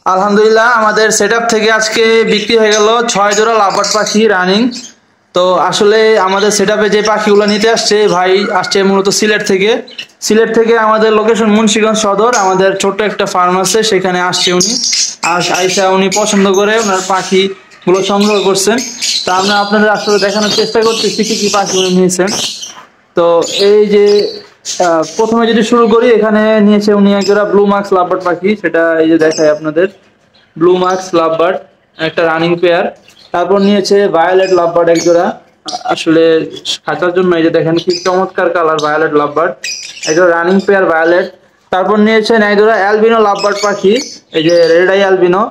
আলহামদুলিল্লাহ আমাদের সেটআপ থেকে আজকে বিক্রি হয়ে গেল 6 জোড়া লাভবার্ড পাখি রানিং। তো আসলে আমাদের সেটআপে যে পাখিগুলো নিতে আসছে ভাই আসছে মূলত সিলেট থেকে আমাদের লোকেশন মুন্সিগঞ্জ সদর। আমাদের ছোট্ট একটা ফার্ম আছে, সেখানে আসছে উনি। আইসা উনি পছন্দ করে ওনার পাখিগুলো সংগ্রহ করছেন। তা আমরা আপনাদের আসলে দেখানোর চেষ্টা করতেছি কি কি পাখি উনি নিয়েছেন। তো এই যে প্রথমে যদি শুরু করি, এখানে নিয়েছে উনি এক জোড়া ব্লু মার্কস লাভবার্ড পাখি, সেটা এই যে দেখায় আপনাদের। ব্লু মার্কস লাভবার্ড একটা রানিং পেয়ার। তারপর নিয়েছে ভায়োলেট লাভবার্ড এক জোড়া, আসলে খাঁচার জন্য। এই যে দেখেন কি চমৎকার কালার ভায়োলেট লাভবার্ড, এক জোড়া রানিং পেয়ার ভায়োলেট। তারপর নিয়েছেন এক জোড়া অ্যালবিনো লাভবার্ড পাখি, এই যে রেড আই অ্যালবিনো,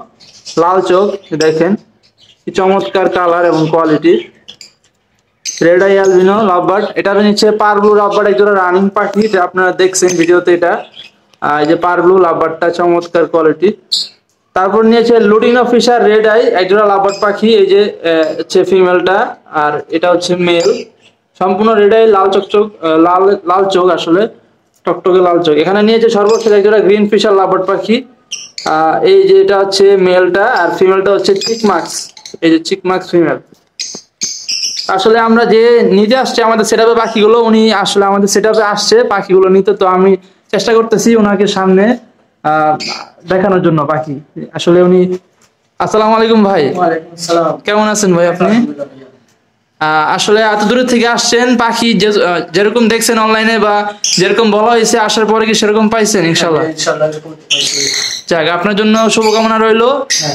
লাল চোখ, দেখেন কি চমৎকার কালার এবং quality. Red eye albino lovebird. এটার নিচে পার ব্লু লাভবার্ড এক জোড়া রানিং পাখি, যে আপনারা দেখছেন ভিডিওতে। এটা এই যে পার ব্লু লাভবার্ডটা চমৎকার কোয়ালিটি। তারপর নিয়েছে লুটিনো ফিশার রেড আই এক জোড়া লাভবার্ড পাখি, এই যে হচ্ছে ফিমেলটা, আর এটা হচ্ছে মেল। সম্পূর্ণ রেড আই, লাল চকচক, লাল লাল চোখ, আসলে টকটকে লাল চোখ। এখানে নিয়েছে সর্বশেষ এক জোড়া গ্রিন ফিশার লাভবার্ড পাখি, এই যে এটা হচ্ছে মেলটা, আর ফিমেলটা হচ্ছে চিকমাক্স, এই যে চিকমাক্স ফিমেল। আসলে আমরা যে নিতে আসছে আমাদের সেটআপে পাখিগুলো, উনি আসলে আমাদের সেটআপে আসছে পাখিগুলো নিতে। তো আমি চেষ্টা করতেছি ওনাকে সামনে দেখানোর জন্য পাখি। আসলে উনি, আসসালামু আলাইকুম ভাই। ওয়ালাইকুম আসসালাম। কেমন আছেন ভাই আপনি? আসলে এত দূর থেকে আসছেন, পাখি যেরকম দেখছেন অনলাইনে বা যেরকম বলা হয়েছে, আসার পরে কি সেরকম পাইছেন? ইনশাল্লাহ। ইনশাআল্লাহ এরকম পাইছি। যাক, আপনার জন্য শুভকামনা রইলো।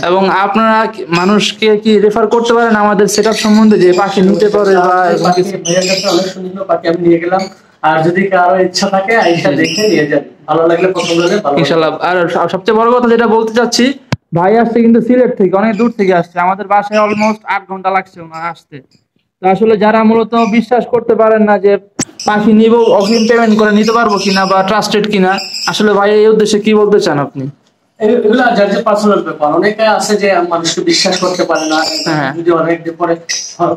এবং আপনারা মানুষকে কি রেফার করতে পারেন আমাদের সেটআপ সম্বন্ধে, যে পাখি নিতে পারে বা পাখি ভাইয়ের কাছে অনেক সুন্দর পাখি আমি নিয়ে গেলাম। আর যদি কারো ইচ্ছা থাকে আইসা দেখে নিয়ে যাবেন, ভালো লাগলে পছন্দ হলে ভালো ইনশাআল্লাহ। আর সবচেয়ে বড় কথা যেটা বলতে চাচ্ছি, ভাই আসছে কিন্তু সিলেট থেকে, অনেক দূর থেকে আসছে। আমাদের বাসায় অলমোস্ট 8 ঘন্টা লাগছে ওনার আসতে। তো আসলে যারা মূলত বিশ্বাস করতে পারেন না যে পাখি নিব, অগ্রিম পেমেন্ট করে নিতে পারবো কিনা বা ট্রাস্টেড কিনা, আসলে ভাই এই উদ্দেশ্যে কি বলতে চান আপনি? এগুলো যার যে পার্সোনাল ব্যাপার। অনেকে আছে যে মানুষকে বিশ্বাস করতে পারে না, যদি অনেক দিন পরে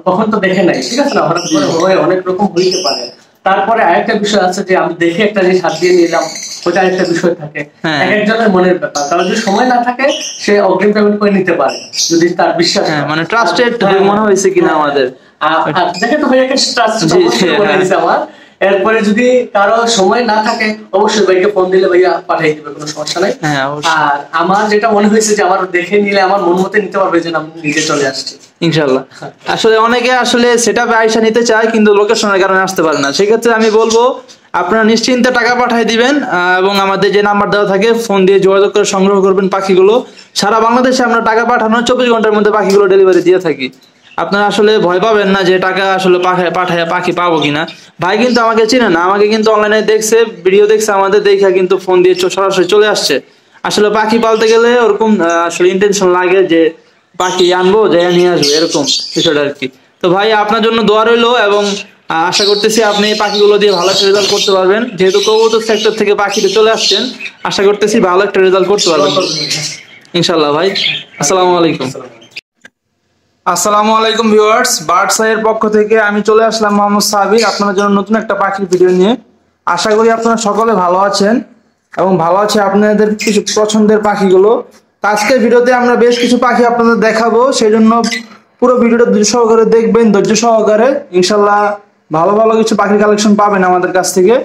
তখন তো দেখে নাই, ঠিক আছে না, হঠাৎ করে হয়ে অনেক রকম হইতে পারে। তারপরে আরেকটা বিষয় আছে যে আমি দেখে একটা জিনিস হাত দিয়ে নিলাম, ওটা একটা বিষয় থাকে। এক একজনের মনের ব্যাপার, কারণ যদি সময় না থাকে সে অগ্রিম পেমেন্ট করে নিতে পারে, যদি তার বিশ্বাস মানে ট্রাস্টেড মনে হয়েছে কিনা আমাদের। দেখে তো ভাইয়াকে ট্রাস্ট আমার। এরপরে যদি কারো সময় না থাকে অবশ্যই ভাইকে ফোন দিলে ভাইয়া পাঠিয়ে দিবে, কোনো সমস্যা নাই। আর আমার যেটা মনে হয়েছে যে আমার দেখে নিলে আমার মন মতো নিতে পারবে, যে আমি নিজে চলে আসছি ইনশাআল্লাহ। আসলে অনেকে আসলে সেটআপে আইসা নিতে চায় কিন্তু লোকেশনের কারণে আসতে পারে না। সেক্ষেত্রে আমি বলবো আপনারা নিশ্চিন্তে টাকা পাঠিয়ে দিবেন, এবং আমাদের যে নাম্বার দেওয়া থাকে ফোন দিয়ে যোগাযোগ করে সংগ্রহ করবেন পাখিগুলো। সারা বাংলাদেশে আমরা টাকা পাঠানো 24 ঘন্টার মধ্যে পাখিগুলো ডেলিভারি দিয়ে থাকি। আপনারা আসলে ভয় পাবেন না যে টাকা আসলে পাঠায় পাখি পাবো কিনা। ভাই কিন্তু আমাকে চিনে না, আমাকে কিন্তু অনলাইনে দেখছে, ভিডিও দেখছে আমাদের, দেখা কিন্তু ফোন দিয়ে সরাসরি চলে আসছে। আসলে পাখি পালতে গেলে ওরকম আসলে ইন্টেনশন লাগে যে পাখি আনবো, যাই নিয়ে আসবো, এরকম বিষয়টা আর কি। তো ভাই আপনার জন্য দোয়া রইলো, এবং আশা করতেছি আপনি এই পাখিগুলো দিয়ে ভালো একটা রেজাল্ট করতে পারবেন। যেহেতু কবুতর সেক্টর থেকে পাখিতে চলে আসছেন, আশা করতেছি ভালো একটা রেজাল্ট করতে পারবেন ইনশাল্লাহ। ভাই আসসালামু আলাইকুম। আসসালামু আলাইকুম ভিউয়ার্স, বার্ড সাইয়ের পক্ষ থেকে আমি চলে আসলাম মোহাম্মদ সাবির, আপনাদের জন্য নতুন একটা পাখির ভিডিও নিয়ে। আশা করি আপনারা সকলে ভালো আছেন এবং ভালো আছে আপনাদের কিছু পছন্দের পাখিগুলো। আজকের ভিডিওতে আমরা বেশ কিছু পাখি আপনাদের দেখাবো, সেই জন্য পুরো ভিডিওটা ধৈর্য সহকারে দেখবেন, ধৈর্য সহকারে। ইনশাল্লাহ ভালো ভালো কিছু পাখির কালেকশন পাবেন আমাদের কাছ থেকে।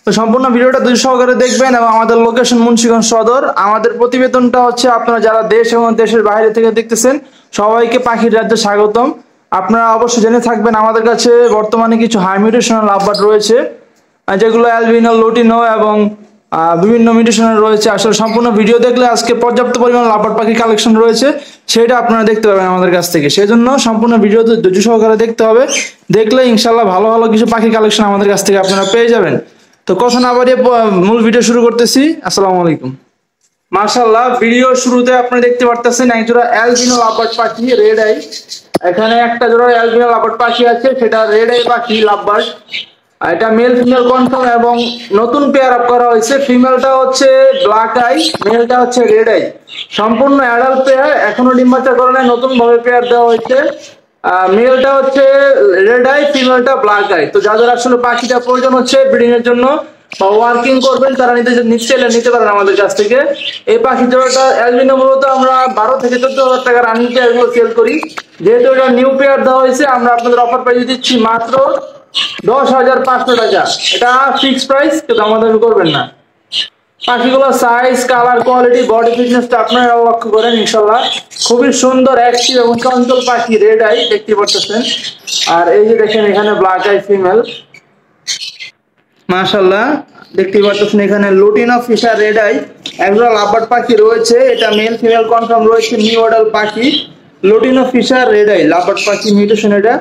তো সম্পূর্ণ ভিডিওটা ধৈর্য সহকারে দেখবেন। এবং আমাদের লোকেশন মুন্সিগঞ্জ সদর। আমাদের প্রতিবেদনটা হচ্ছে আপনারা যারা দেশ এবং দেশের বাইরে থেকে দেখতেছেন সবাইকে পাখির রাজ্যে স্বাগতম। আপনারা অবশ্যই জেনে থাকবেন আমাদের কাছে বর্তমানে কিছু হাই মিউটেশনাল লাভবার্ড রয়েছে, যেগুলো অ্যালবিনো, লুটিনো এবং বিভিন্ন মিউটেশনের রয়েছে। আসলে সম্পূর্ণ ভিডিও দেখলে আজকে পর্যাপ্ত পরিমাণ লাভবার্ড পাখির কালেকশন রয়েছে, সেটা আপনারা দেখতে পাবেন আমাদের কাছ থেকে। সেই জন্য সম্পূর্ণ ভিডিও ধৈর্য সহকারে দেখতে হবে, দেখলে ইনশাল্লাহ ভালো ভালো কিছু পাখির কালেকশন আমাদের কাছ থেকে আপনারা পেয়ে যাবেন। তো কথা না বাড়িয়ে মূল ভিডিও শুরু করতেছি। আসসালামু আলাইকুম। মাশাআল্লাহ, ভিডিও শুরুতে আপনারা দেখতে পারতেছেন এক জোড়া অ্যালবিনো লাভবার্ড পাখি রেড আই। এখানে একটা জোড়া অ্যালবিনো লাভবার্ড পাখি আছে, সেটা রেড আই পাখি লাভবার্ড। এটা মেল ফিমেল কনফার্ম এবং নতুন পেয়ার আপ করা হয়েছে। ফিমেলটা হচ্ছে ব্ল্যাক আই, মেলটা হচ্ছে রেড আই। সম্পূর্ণ অ্যাডাল্ট পেয়ার, এখনো ডিম বাচ্চা করে নাই, নতুন ভাবে পেয়ার দেওয়া হয়েছে। মেলটা হচ্ছে রেড আই, ফিমেলটা ব্ল্যাক আই। তো যাদের আসলে পাখিটা প্রয়োজন হচ্ছে ব্রিডিং এর জন্য, বা ওয়ার্কিং করবেন তারা নিতে পারেন আমাদের কাছ থেকে। এই পাখি জোড়াটা অ্যালবিনো মূলত আমরা 12 থেকে 14,000 টাকা রানিং পেয়ার গুলো সেল করি। যেহেতু এটা নিউ পেয়ার দেওয়া হয়েছে, আমরা আপনাদের অফার প্রাইস দিচ্ছি মাত্র 10,500 টাকা। এটা ফিক্সড প্রাইস, কেউ দামাদামি করবেন না। পাখিগুলো সাইজ, কালার, কোয়ালিটি, বডি ফিটনেসটা আপনারা লক্ষ্য করেন। ইনশাল্লাহ খুবই সুন্দর অ্যাক্টিভ এবং চঞ্চল পাখি, রেড আই দেখতে পাচ্ছেন। আর এই যে দেখেন এখানে ব্ল্যাক আই ফিমেল, মাশাআল্লাহ দেখতে পাচ্ছেন। এখানে লুটিনো ফিশার রেড আই একজোড়া লাভবার্ড পাখি রয়েছে। এটা মেল ফিমেল কনফার্ম রয়েছে। নিউ অর্ডার পাখি lutino Fischer red eye lovebird পাখি মিউটেশন। এটা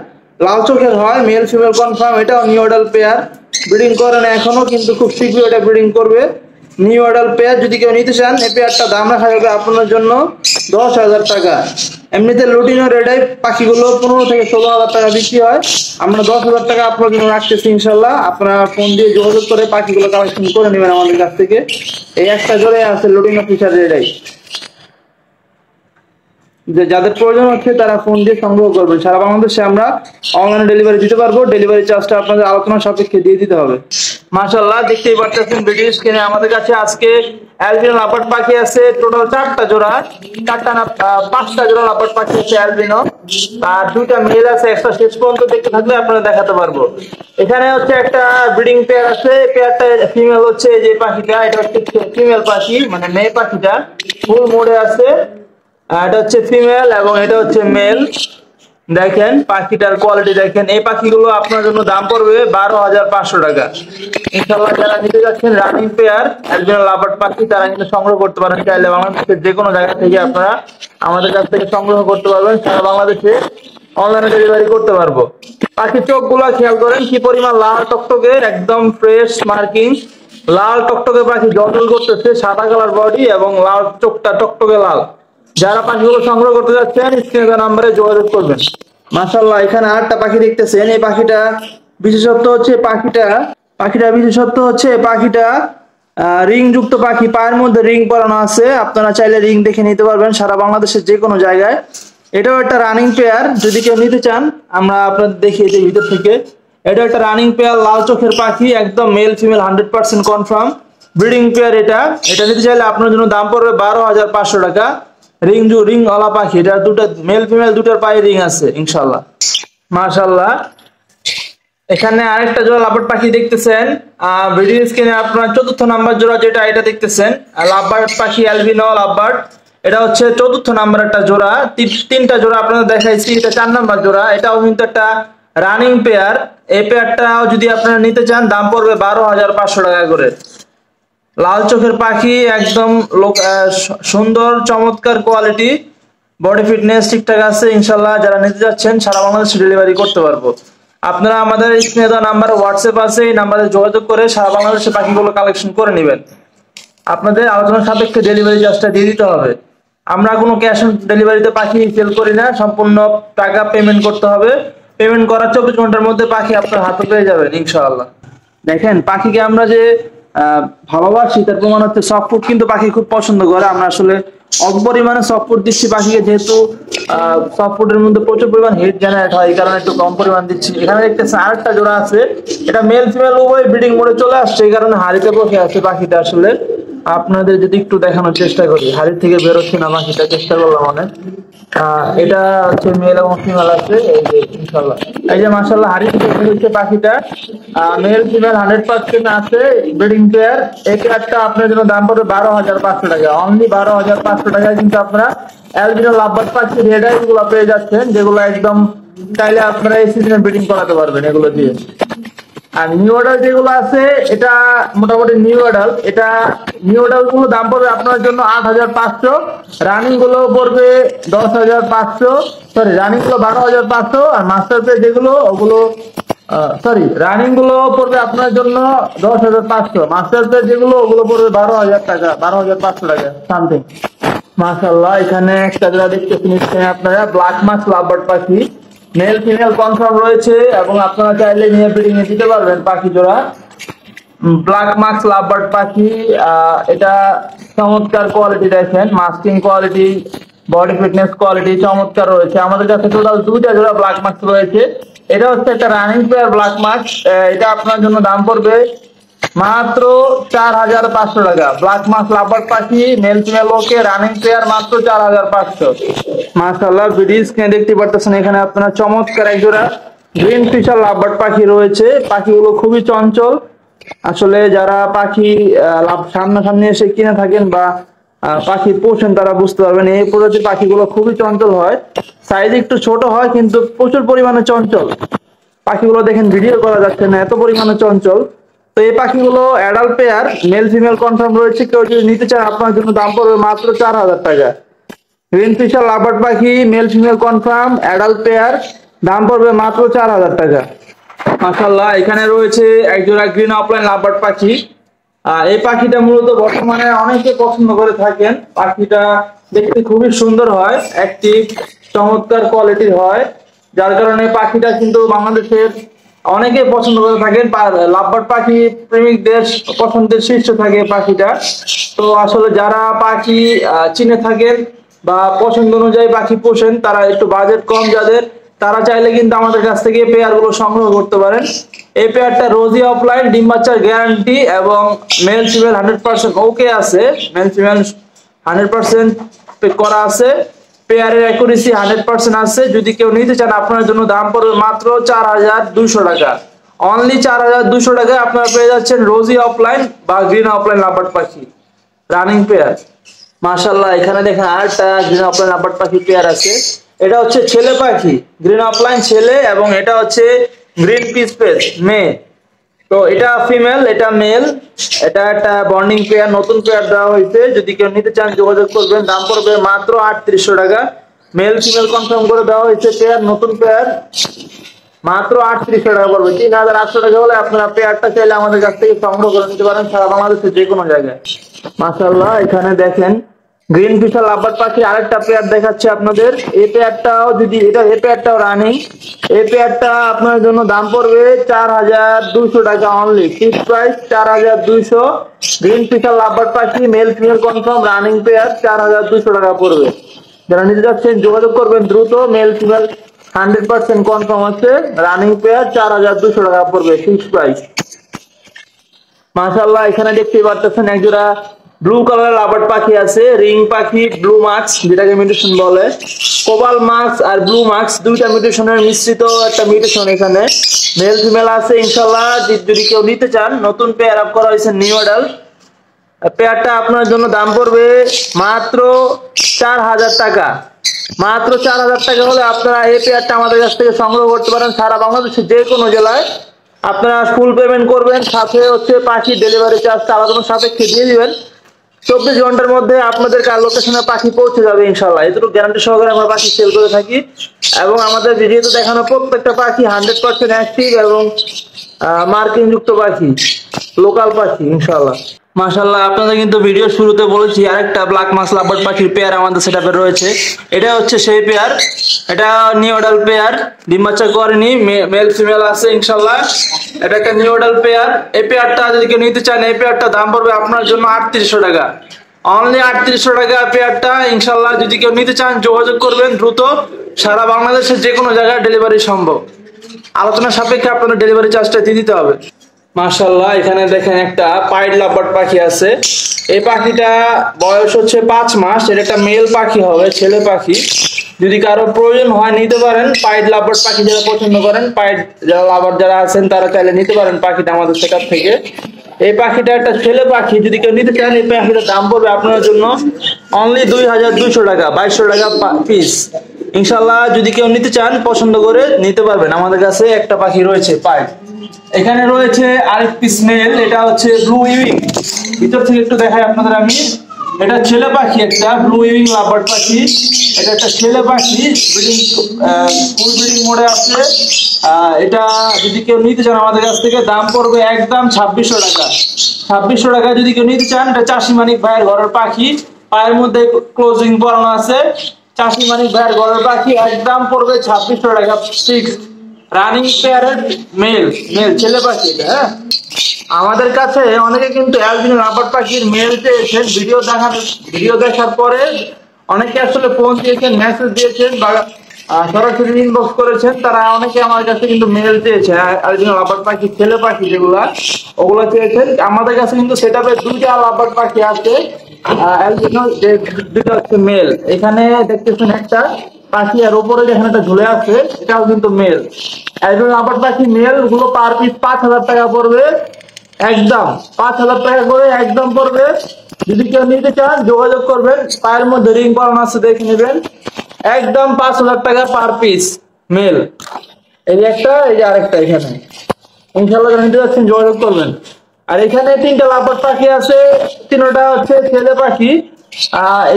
লাল চোখের হয়, মেল ফিমেল কনফার্ম। এটাও নিউ অর্ডার পেয়ার, ব্রিডিং করে না এখনো, কিন্তু খুব শীঘ্রই এটা ব্রিডিং করবে। নিউ অর্ডার পেয়ার যদি কেউ নিতে চান, এই পেয়ারটা দাম রাখা যাবে আপনার জন্য 10,000 টাকা। এমনিতে লুটিনো রেড আই পাখিগুলো 15 থেকে 16,000 টাকা বিক্রি হয়। আমরা 10,000 টাকা আপনার জন্য রাখতেছি ইনশাল্লাহ। আপনারা ফোন দিয়ে যোগাযোগ করে পাখিগুলো কালেকশন করে নেবেন আমাদের কাছ থেকে। এই একটা জোড়ে আছে লুটিনো ফিশার রেড আই, যে যাদের প্রয়োজন হচ্ছে তারা ফোন দিয়ে সংগ্রহ করবেন। সারা বাংলাদেশে আমরা অনলাইনে ডেলিভারি দিতে পারবো। ডেলিভারি চার্জটা আপনাদের আলোচনা সাপেক্ষে দিয়ে দিতে হবে। মাশাআল্লাহ দেখতেই পাচ্ছেন ভিডিও স্ক্রিনে আমাদের কাছে আজকে অ্যালবিনো লাভবার্ড পাখি আছে টোটাল 4টা জোড়া, 4টা না 5টা জোড়া লাভবার্ড পাখি আছে অ্যালবিনো। আর 2টা মেল আছে, একটা শেষ পর্যন্ত দেখতে থাকলে আপনারা দেখাতে পারবো। এখানে হচ্ছে একটা ব্রিডিং পেয়ার আছে, পেয়ারটা ফিমেল হচ্ছে যে পাখিটা, এটা হচ্ছে ফিমেল পাখি, মানে মেয়ে পাখিটা ফুল মোডে আছে। এটা হচ্ছে ফিমেল এবং এটা হচ্ছে মেল। দেখেন পাখিটার কোয়ালিটি দেখেন। এই পাখিগুলো আপনার জন্য দাম পড়বে 12,500 টাকা। ইনশাআল্লাহ যারা নিতে যাচ্ছেন রানিং পেয়ার একজন লাভবার্ড পাখি, তারা কিন্তু সংগ্রহ করতে পারেন। চাইলে বাংলাদেশের যে কোনো জায়গা থেকে আপনারা আমাদের কাছ থেকে সংগ্রহ করতে পারবেন। সারা বাংলাদেশে অনলাইনে ডেলিভারি করতে পারবো। পাখির চোখগুলো খেয়াল করেন কি পরিমাণ লাল টকটকে, একদম ফ্রেশ মার্কিং, লাল টকটকে পাখি জলজল করতেছে, সাদা কালার বডি এবং লাল চোখটা টকটকে লাল। যারা পাখিগুলো সংগ্রহ করতে যাচ্ছেন স্ক্রিনে দেওয়া নম্বরে যোগাযোগ করবেন। মাশাআল্লাহ এখানে আরেকটা পাখি দেখতেছেন। এই পাখিটা বিশেষত্ব হচ্ছে পাখিটা রিং যুক্ত পাখি, পায়ের মধ্যে রিং পরানো আছে। আপনারা চাইলে রিং দেখে নিতে পারবেন সারা বাংলাদেশের যে কোনো জায়গায়। এটাও একটা রানিং পেয়ার, যদি কেউ নিতে চান আমরা আপনাদের দেখিয়ে দিই ভিতর থেকে। এটা একটা রানিং পেয়ার, লাল চোখের পাখি, একদম mail female 100% confirm breeding pair. এটা নিতে চাইলে আপনার জন্য দাম পড়বে 12,500 টাকা। রিং ওয়ালা পাখি, এটা দুটো মেল ফিমেল দুটোর পায়ে রিং আছে ইনশাআল্লাহ। মাশাআল্লাহ এখানে আরেকটা জোড়া লাভবার্ড পাখি দেখতেছেন ভিডিও স্ক্রিনে আপনার 4র্থ নাম্বার জোড়া যেটা, এটা দেখতেছেন লাভবার্ড পাখি অ্যালবিনো লাভবার্ড। এটা হচ্ছে 4র্থ নাম্বার একটা জোড়া। 3টা জোড়া আপনাদের দেখাইছি, এটা 4 নাম্বার জোড়া। এটাও কিন্তু একটা রানিং পেয়ার। এই পেয়ারটাও যদি আপনারা নিতে চান দাম পড়বে 12,500 টাকা করে। লাল চোখের পাখি, একদম সুন্দর চমৎকার কোয়ালিটি, বডি ফিটনেস ঠিকঠাক আছে ইনশাআল্লাহ। যারা নিতে যাচ্ছেন সারা বাংলাদেশে ডেলিভারি করতে পারবো। আপনারা আমাদের স্ক্রিনে দেওয়া নাম্বারে হোয়াটসঅ্যাপ আছে, এই নাম্বারে যোগাযোগ করে সারা বাংলাদেশে পাখিগুলো কালেকশন করে নেবেন। আপনাদের আলোচনার সাপেক্ষে ডেলিভারি চার্জটা দিয়ে দিতে হবে। আমরা কোনো ক্যাশ অন ডেলিভারিতে পাখি সেল করি না, সম্পূর্ণ টাকা পেমেন্ট করতে হবে। পেমেন্ট করার 24 ঘন্টার মধ্যে পাখি আপনার হাতে পেয়ে যাবেন ইনশাআল্লাহ। দেখেন পাখিকে আমরা যে ভালোবাসি তার প্রমাণ হচ্ছে সফট ফুড, কিন্তু পাখি খুব পছন্দ করে। আমরা আসলে অল্প পরিমাণে সফট ফুড দিচ্ছি পাখিকে, যেহেতু সফট ফুডের মধ্যে প্রচুর পরিমাণ হিট জেনারেট হয়, এই কারণে একটু কম পরিমাণ দিচ্ছি। এখানে দেখতেছেন আরেকটা জোড়া আছে, এটা মেল ফিমেল উভয় ব্রিডিং মোডে চলে আসছে, এই কারণে হাড়িতে বসে আছে পাখিটা। আসলে আপনাদের যদি একটু দেখানোর চেষ্টা করি, হাড়ি থেকে বেরোচ্ছে না পাখিটা, চেষ্টা করলাম অনেক। এটা হচ্ছে মেল এবং ফিমেল আছে, এই যে ইনশাআল্লাহ। এই যে মাশাআল্লাহ হাড়ি থেকে বেরোচ্ছে পাখিটা, মেল ফিমেল 100% আছে ব্রিডিং পেয়ার। এই পেয়ারটা আপনার জন্য দাম পড়বে 12,500 টাকা। অনলি 12,500 টাকায় কিন্তু আপনারা অ্যালবিনো লাভবার্ড পাখি রেড আই গুলো পেয়ে যাচ্ছেন, যেগুলো একদম চাইলে আপনারা এই সিজনে ব্রিডিং করাতে পারবেন এগুলো দিয়ে। আর নিউ অর্ডার যেগুলো আছে এটা মোটামুটি নিউ অর্ডার গুলো দাম পড়বে আপনার জন্য 8,500, রানিং গুলো পড়বে 10,500, সরি রানিং গুলো 12,500, আর মাস্টার পেয়ার যেগুলো ওগুলো রানিং গুলো পড়বে আপনার জন্য 10,500, মাস্টার পেয়ার যেগুলো ওগুলো পড়বে 12,000 টাকা, 12,500 টাকা সামথিং। মাশাআল্লাহ এখানে একটা জোড়া দেখতেছেন আপনারা, ব্ল্যাক মাস্ক লাভবার্ড পাখি, মেল ফিমেল কনফার্ম রয়েছে এবং আপনারা চাইলে নিয়ে ব্রিডিং এ দিতে পারবেন পাখি জোড়া। ব্ল্যাক মাস্ক লাভবার্ড পাখি, এটা চমৎকার কোয়ালিটি দেখেন, masking quality, body fitness quality চমৎকার রয়েছে। আমাদের কাছে টোটাল 2টা জোড়া ব্ল্যাক মাস্ক রয়েছে। এটা হচ্ছে একটা রানিং পেয়ার ব্ল্যাক মাস্ক, এটা আপনার জন্য দাম পড়বে মাত্র 4500 টাকা। ব্ল্যাক মাস লাভবার্ড পাখি মেল ফিমেল ওকে রানিং পেয়ার মাত্র 4500। মাশাআল্লাহ, ভিডিও স্ক্রিনে দেখতে পাচ্ছেন এখানে আপনারা চমৎকার এক জোড়া গ্রিন ফিশার লাভবার্ড পাখি রয়েছে। পাখিগুলো খুবই চঞ্চল। আসলে যারা পাখি সামনাসামনি এসে কিনে থাকেন বা পাখি পোষেন তারা বুঝতে পারবেন এই প্রজাতির পাখিগুলো খুবই চঞ্চল হয়। সাইজ একটু ছোট হয় কিন্তু প্রচুর পরিমাণে চঞ্চল। পাখিগুলো দেখেন ভিডিও করা যাচ্ছে না, এত পরিমাণে চঞ্চল। তো এই পাখিগুলো adult pair male female confirm রয়েছে। কেউ যদি নিতে চান আপনার জন্য দাম পড়বে মাত্র 4000 টাকা। গ্রিন ফিশার লাভবার্ড পাখি male female confirm adult pair, দাম পড়বে মাত্র 4000 টাকা। মাশাআল্লাহ, এখানে রয়েছে একজোড়া গ্রিন অফলাইন লাভবার্ড পাখি। এই পাখিটা মূলত বর্তমানে অনেকে পছন্দ করে থাকেন। পাখিটা দেখতে খুবই সুন্দর হয়, অ্যাক্টিভ, চমৎকার কোয়ালিটির হয়, যার কারণে পাখিটা কিন্তু বাংলাদেশের অনেকে পছন্দ করে থাকেন। লাভবার্ড পাখি প্রেমিকদের পছন্দের শীর্ষে থাকে পাখিটা। তো আসলে যারা পাখি চিনে থাকেন বা পছন্দ অনুযায়ী পাখি পোষেন, তারা একটু বাজেট কম যাদের, তারা চাইলে কিন্তু আমাদের কাছ থেকে পেয়ার গুলো সংগ্রহ করতে পারেন। এই পেয়ারটা রোজি অফলাইন, ডিম বাচ্চার গ্যারান্টি এবং মেল ফিমেল 100% ওকে আছে। মেল ফিমেল 100% করা আছে, পেয়ারের অ্যাকুরেসি 100% আছে। যদি কেউ নিতে চান আপনার জন্য দাম পড়বে মাত্র 4200 টাকা। অনলি 4200 টাকায় আপনারা পেয়ে যাচ্ছেন রোজি অফলাইন বা গ্রিন অফলাইন লাভবার্ড পাখি রানিং পেয়ার। মাশাআল্লাহ, এখানে দেখেন আরেকটা গ্রিন অফলাইন লাভবার্ড পাখি পেয়ার আছে। এটা হচ্ছে ছেলে পাখি, গ্রিন অফলাইন ছেলে, এবং এটা হচ্ছে গ্রিন পিস পেস মেয়ে। তো এটা ফিমেল, এটা মেল। এটা একটা বন্ডিং পেয়ার, নতুন পেয়ার দেওয়া হয়েছে। যদি কেউ নিতে চান যোগাযোগ করবেন, দাম পড়বে মাত্র 3800 টাকা। মেল ফিমেল কনফার্ম করে দেওয়া হয়েছে পেয়ার, নতুন পেয়ার, মাত্র 3800 টাকা পড়বে। 3800 টাকা হলে আপনারা পেয়ারটা চাইলে আমাদের কাছ থেকে সংগ্রহ করে নিতে পারেন সারা বাংলাদেশের যে কোনো জায়গায়। মাশাআল্লাহ, এখানে দেখেন গ্রিন ফিশার লাভবার্ড পাখি আরেকটা পেয়ার দেখাচ্ছে আপনাদের। এই পেয়ারটাও এই পেয়ারটাও রানিং। এই পেয়ারটা আপনার জন্য দাম পড়বে 4200 টাকা only, fixed price 4200। Green Fischer lovebird পাখি male female confirm running pair 4200 টাকা পড়বে। যারা নিতে যাচ্ছেন যোগাযোগ করবেন দ্রুত। মেল ফিমেল 100% কনফার্ম আছে, রানিং পেয়ার 4200 টাকা পড়বে, ফিক্সড প্রাইস। মাশাআল্লাহ, এখানে দেখতে পাচ্ছেন একজোড়া ব্লু কালারের লাভবার্ড পাখি আছে, রিং পাখি, ব্লু মাক্স যেটাকে মিউটেশন বলে। কোবাল মাক্স আর ব্লু মাক্স দুইটা মিউটেশনের মিশ্রিত একটা মিউটেশন। এখানে মেল ফিমেল আছে ইনশাআল্লাহ। যদি কেউ নিতে চান, নতুন পেয়ার আপ করা হয়েছে, নিউ অ্যাডাল্ট। পেয়ারটা আপনার জন্য দাম পড়বে মাত্র 4000 টাকা। মাত্র 4000 টাকা হলে আপনারা এই পেয়ারটা আমাদের কাছ থেকে সংগ্রহ করতে পারেন সারা বাংলাদেশের যে কোনো জেলায়। আপনারা ফুল পেমেন্ট করবেন, সাথে হচ্ছে পাখি ডেলিভারি চার্জটা আলাদা সাপেক্ষে দিয়ে দিবেন। 24 ঘন্টার মধ্যে আপনাদের লোকেশনে পাখি পৌঁছে যাবে ইনশাআল্লাহ। এটুকু গ্যারান্টি সহকারে আমরা পাখি সেল করে থাকি, এবং আমাদের ভিডিওতে দেখানো প্রত্যেকটা পাখি 100% অ্যাক্টিভ এবং মার্কিং যুক্ত পাখি, লোকাল পাখি ইনশাআল্লাহ। মাশাআল্লাহ, আপনাদের কিন্তু ভিডিও শুরুতে বলেছি আরেকটা ব্ল্যাক মাস লাভবার্ড পাখির পেয়ার আমাদের সেটআপে রয়েছে। এটা হচ্ছে সেই পেয়ার, এটা নিউ অ্যাডাল্ট পেয়ার, ডিম বাচ্চা করেনি, মেল ফিমেল আছে ইনশাআল্লাহ। এটা একটা নিউ অ্যাডাল্ট পেয়ার। এই পেয়ারটা যদি কেউ নিতে চান, এই পেয়ারটা দাম পড়বে আপনার জন্য 3800 টাকা, অনলি 3800 টাকা পেয়ারটা ইনশাআল্লাহ। যদি কেউ নিতে চান যোগাযোগ করবেন দ্রুত। সারা বাংলাদেশের যে কোনো জায়গায় ডেলিভারি সম্ভব, আলোচনা সাপেক্ষে আপনাদের ডেলিভারি চার্জটা দিয়ে দিতে হবে। মাশাআল্লাহ, এখানে দেখেন একটা পাইড লাভবার্ড পাখি আছে। এই পাখিটা বয়স হচ্ছে 5 মাস। এটা একটা মেল পাখি হবে, ছেলে পাখি। যদি কারো প্রয়োজন হয় নিতে পারেন। পাইড লাভবার্ড পাখি যারা পছন্দ করেন, পাইড যারা লাভার যারা আছেন, তারা চাইলে নিতে পারেন পাখিটা আমাদের সেটআপ থেকে। এই পাখিটা একটা ছেলে পাখি। যদি কেউ নিতে চান, এই পাখিটার দাম পড়বে আপনার জন্য অনলি 2200 টাকা, 2200 টাকা পিস ইনশাআল্লাহ। যদি কেউ নিতে চান, পছন্দ করে নিতে পারবেন। আমাদের কাছে একটা পাখি রয়েছে পাইড। এখানে রয়েছে আরেক পিস মেল, এটা হচ্ছে ব্লু উইং। ভিতর থেকে একটু দেখাই আপনাদের আমি। এটা ছেলে পাখি, একটা ব্লু উইং লাভবার্ড পাখি। এটা একটা ছেলে পাখি, ফুল ব্রিডিং মোডে আছে। এটা যদি কেউ নিতে চান আমাদের কাছ থেকে, দাম পড়বে একদম 2600 টাকা। 2600 টাকা যদি কেউ নিতে চান। এটা চাষি মানিক ভাইয়ের ঘরের পাখি, পায়ের মধ্যে ক্লোজিং পরানো আছে। চাষি মানিক ভাইয়ের ঘরের পাখি, একদম পড়বে 2600 টাকা ফিক্সড। রানিং পেয়ারের মেল ছেলে পাখি এটা। হ্যাঁ, আমাদের কাছে অনেকে কিন্তু অ্যালবিনো লাভবার্ড পাখির মেল চেয়েছেন। ভিডিও দেখার পরে অনেকে আসলে ফোন দিয়েছেন, মেসেজ দিয়েছেন বা সরাসরি ইনবক্স করেছেন, তারা অনেকে আমার কাছে কিন্তু মেল চেয়েছে, অরিজিনাল লাভবার্ড পাখি, ছেলে পাখি যেগুলা ওগুলো চেয়েছেন। আমাদের কাছে কিন্তু সেটআপে দুইটা লাভবার্ড পাখি আছে, অ্যালবিনো, যে দুইটা হচ্ছে মেল। এখানে দেখতেছেন একটা পাখি, আর উপরে যেখানে একটা ঝুলে আছে এটাও কিন্তু মেল। অ্যালবিনো লাভবার্ড পাখি মেল গুলো পার পিস 5,000 টাকা পড়বে, একদম 5,000 টাকা করে একদম পড়বে। যদি কেউ নিতে চান যোগাযোগ করবেন, পায়ের মধ্যে রিং করানো আছে দেখে নেবেন, একদম 5,000 টাকা পার পিস মেল। এই যে একটা, এই যে আরেকটা, এখানে ইনশাল্লাহ যারা নিতে যাচ্ছেন যোগাযোগ করবেন। আর এখানে তিনটা লাভবার্ড পাখি আছে, তিনটা হচ্ছে ছেলে পাখি।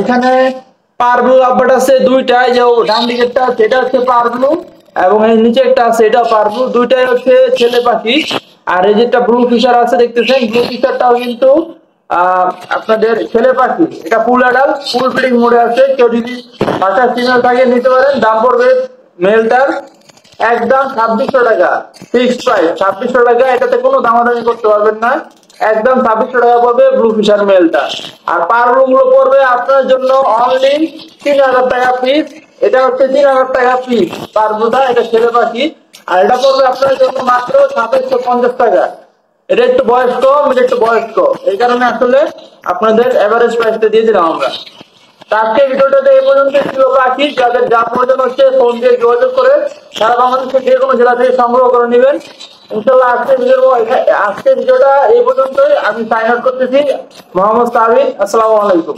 এখানে পারব্লু লাভবার্ড আছে দুইটা, এই যে ডান দিকেরটা সেটা হচ্ছে পারব্লু, এবং এই নিচে একটা আছে এটা পারব্লু, দুইটাই হচ্ছে ছেলে পাখি। আর এই যেটা ব্লু ফিশার আছে দেখতেছেন, ব্লু ফিশারটাও কিন্তু আপনাদের ছেলে পাখি। এটা ফুল অ্যাডাল্ট, ফুল ব্রিডিং মোডে আছে। কেউ যদি বাচ্চা ফিমেল থাকে নিতে পারেন। দাম পড়বে মেলটার একদম 2600 টাকা, ফিক্সড প্রাইস 2600 টাকা, এটাতে কোনো দামাদামি করতে পারবেন না। একদম 2600 টাকা পড়বে ব্লু ফিশার মেলটা। আর পারব্লু গুলো পড়বে আপনার জন্য অনলি 3000 টাকা পিস। এটা হচ্ছে 3000 টাকা পিস পারব্লুটা, এটা ছেলে পাখি। আর এটা পড়বে আপনার জন্য মাত্র 2750 টাকা। এটা একটু বয়স কম, এটা একটু বয়স কম, এই কারণে আসলে আপনাদের এভারেজ প্রাইসটা দিয়ে দিলাম আমরা। আজকে ভিডিওটাতে এই পর্যন্ত ছিল পাখি। যাদের যা প্রয়োজন হচ্ছে ফোন দিয়ে যোগাযোগ করে সারা বাংলাদেশের যে কোনো জেলা থেকে সংগ্রহ করে নেবেন ইনশাল্লাহ। আজকে ভিডিওটা এই পর্যন্তই। আমি সাইন আউট করতেছি। মোহাম্মদ সাবির, আসসালামু আলাইকুম।